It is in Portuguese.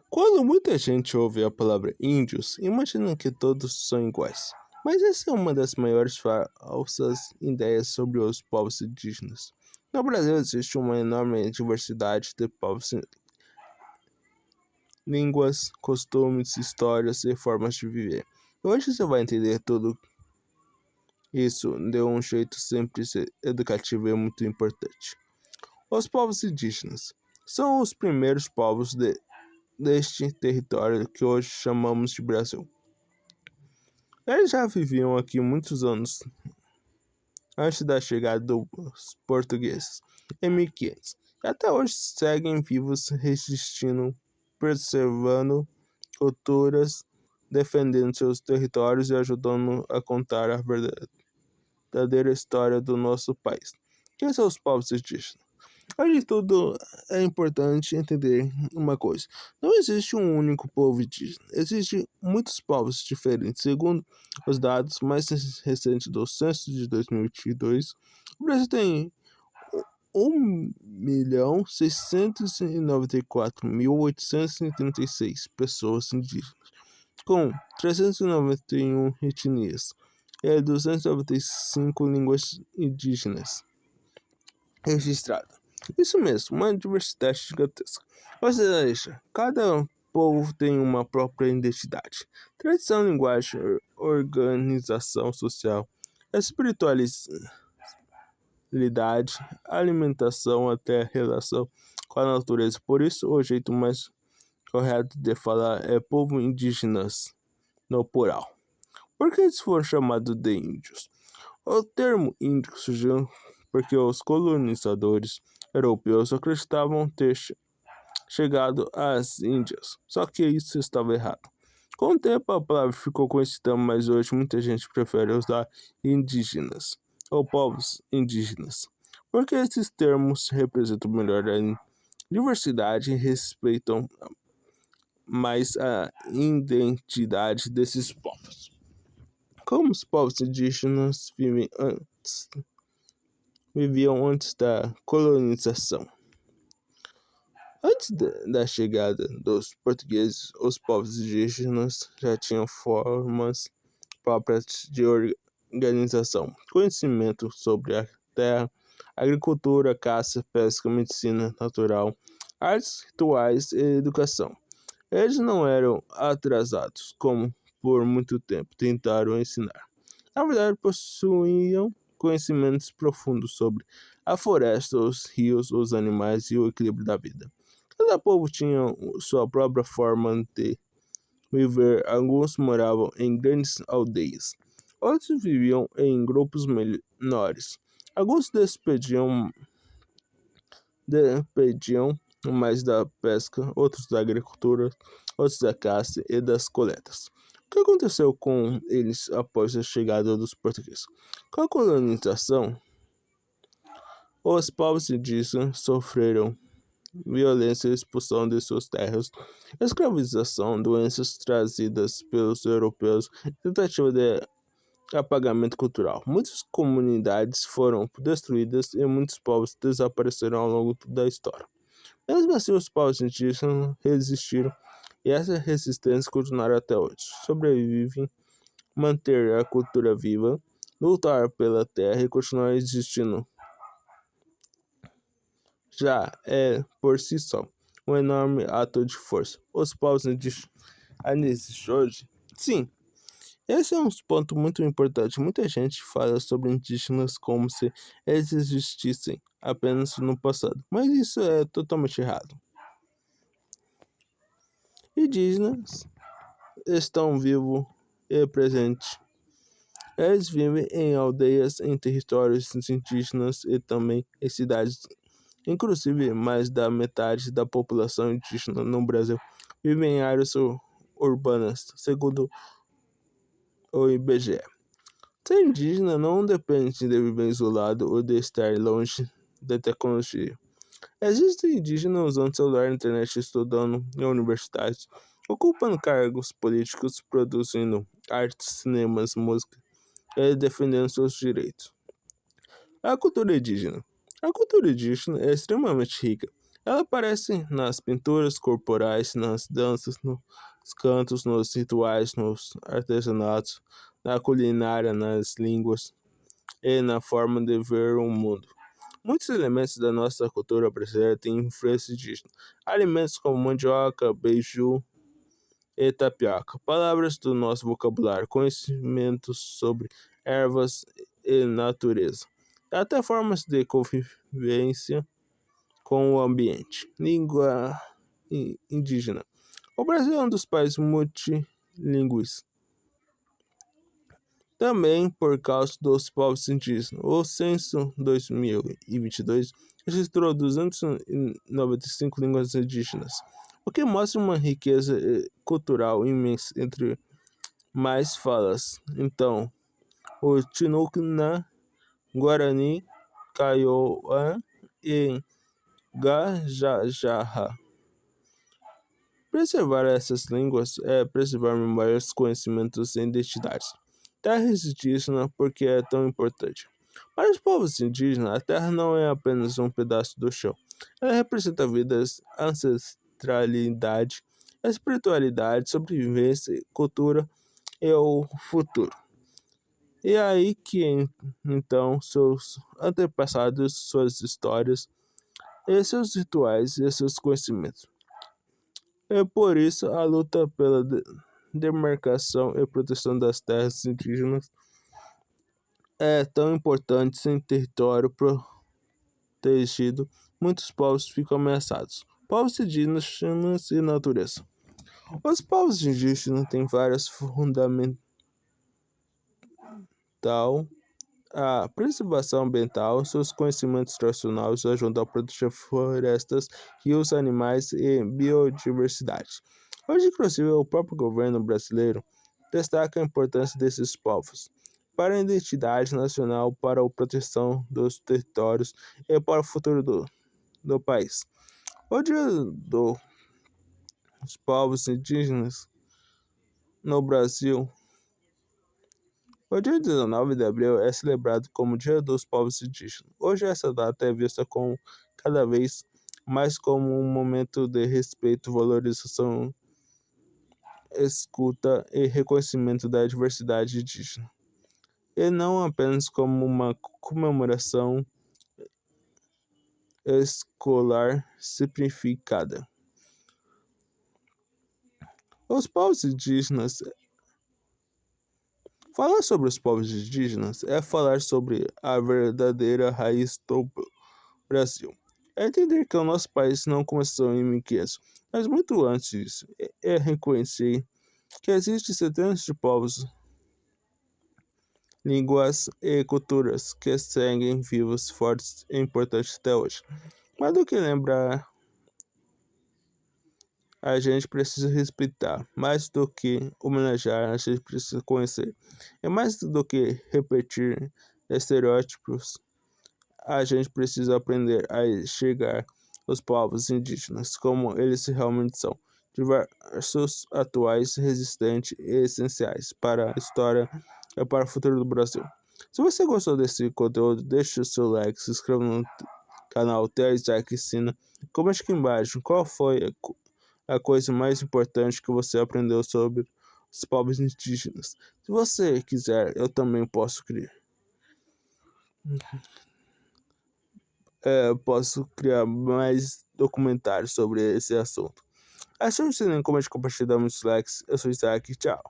Quando muita gente ouve a palavra índios, imagina que todos são iguais. Mas essa é uma das maiores falsas ideias sobre os povos indígenas. No Brasil existe uma enorme diversidade de povos, línguas, costumes, histórias e formas de viver. Hoje você vai entender tudo isso de um jeito simples, educativo e muito importante. Os povos indígenas são os primeiros povos deste território que hoje chamamos de Brasil. Eles já viviam aqui muitos anos antes da chegada dos portugueses, em 1500, e até hoje seguem vivos, resistindo, preservando culturas, defendendo seus territórios e ajudando a contar a verdadeira história do nosso país. Quem são os povos indígenas? Além de tudo, é importante entender uma coisa: não existe um único povo indígena, existem muitos povos diferentes. Segundo os dados mais recentes do censo de 2022, o Brasil tem 1.694.836 pessoas indígenas, com 391 etnias e 295 línguas indígenas registradas. Isso mesmo, uma diversidade gigantesca. Ou seja, cada povo tem uma própria identidade, tradição, linguagem, organização social, espiritualidade, alimentação, até relação com a natureza. Por isso, o jeito mais correto de falar é povo indígenas, no plural. Por que eles foram chamados de índios? O termo índio surgiu porque os colonizadores europeus acreditavam ter chegado às Índias, só que isso estava errado. Com o tempo a palavra ficou conhecida, mas hoje muita gente prefere usar indígenas ou povos indígenas, porque esses termos representam melhor a diversidade e respeitam mais a identidade desses povos. Como os povos indígenas viviam antes da colonização. Antes da chegada dos portugueses, os povos indígenas já tinham formas próprias de organização, conhecimento sobre a terra, agricultura, caça, pesca, medicina natural, artes, rituais e educação. Eles não eram atrasados, como por muito tempo tentaram ensinar. Na verdade, possuíam conhecimentos profundos sobre a floresta, os rios, os animais e o equilíbrio da vida. Cada povo tinha sua própria forma de viver. Alguns moravam em grandes aldeias, outros viviam em grupos menores. Alguns dependiam mais da pesca, outros da agricultura, outros da caça e das coletas. O que aconteceu com eles após a chegada dos portugueses? Com a colonização, os povos indígenas sofreram violência e expulsão de suas terras, escravização, doenças trazidas pelos europeus, tentativa de apagamento cultural. Muitas comunidades foram destruídas e muitos povos desapareceram ao longo da história. Mesmo assim, os povos indígenas resistiram e essa resistência continuará até hoje. Sobrevivem, manter a cultura viva, lutar pela terra e continuar existindo já é, por si só, um enorme ato de força. Os povos indígenas ainda existem hoje? Sim. Esse é um ponto muito importante. Muita gente fala sobre indígenas como se eles existissem apenas no passado, mas isso é totalmente errado. Indígenas estão vivos e presentes. Eles vivem em aldeias, em territórios indígenas e também em cidades. Inclusive, mais da metade da população indígena no Brasil vive em áreas urbanas, segundo o IBGE. Ser indígena não depende de viver isolado ou de estar longe da tecnologia. Existem indígenas usando celular, internet, estudando em universidades, ocupando cargos políticos, produzindo artes, cinemas, música e defendendo seus direitos. A cultura indígena. A cultura indígena é extremamente rica. Ela aparece nas pinturas corporais, nas danças, nos cantos, nos rituais, nos artesanatos, na culinária, nas línguas e na forma de ver o mundo. Muitos elementos da nossa cultura brasileira têm influência indígena. Alimentos como mandioca, beiju e tapioca, palavras do nosso vocabulário, conhecimentos sobre ervas e natureza, até formas de convivência com o ambiente. Língua indígena. O Brasil é um dos países multilingües, também por causa dos povos indígenas. O censo 2022 registrou 295 línguas indígenas, o que mostra uma riqueza cultural imensa entre mais falas. Então, o Tinucana, Guarani, Kaiowá e Gajajarra. Preservar essas línguas é preservar memórias, conhecimentos e identidades. Terra indígena, porque é tão importante. Para os povos indígenas, a terra não é apenas um pedaço do chão. Ela representa a vida, ancestralidade, espiritualidade, sobrevivência, cultura e o futuro. E é aí que então seus antepassados, suas histórias, e seus rituais e seus conhecimentos. É por isso a luta pela demarcação e proteção das terras indígenas é tão importante. Sem território protegido, muitos povos ficam ameaçados. Povos indígenas e natureza. Os povos indígenas têm várias fundamentais. A preservação ambiental, seus conhecimentos tradicionais ajudam a proteger florestas, rios, animais e biodiversidade. Hoje, inclusive, o próprio governo brasileiro destaca a importância desses povos para a identidade nacional, para a proteção dos territórios e para o futuro do país. O Dia dos Povos Indígenas no Brasil. O dia 19 de abril é celebrado como Dia dos Povos Indígenas. Hoje essa data é vista como cada vez mais como um momento de respeito, valorização, escuta e reconhecimento da diversidade indígena, e não apenas como uma comemoração escolar simplificada. Os povos indígenas. Falar sobre os povos indígenas é falar sobre a verdadeira raiz do Brasil. É entender que o nosso país não começou em 1500, mas muito antes disso. É reconhecer que existem centenas de povos, línguas e culturas que seguem vivos, fortes e importantes até hoje. Mais do que lembrar, a gente precisa respeitar. Mais do que homenagear, a gente precisa conhecer. É mais do que repetir estereótipos. A gente precisa aprender a enxergar os povos indígenas como eles realmente são, diversos, atuais, resistentes e essenciais para a história e para o futuro do Brasil. Se você gostou desse conteúdo, deixe o seu like, se inscreva no canal Theo Isaac Ensina, comente aqui embaixo qual foi a coisa mais importante que você aprendeu sobre os povos indígenas. Se você quiser, eu também posso criar. Posso criar mais documentários sobre esse assunto. Acho que você nem comente, compartilhar muitos likes. Eu sou Isaac, tchau.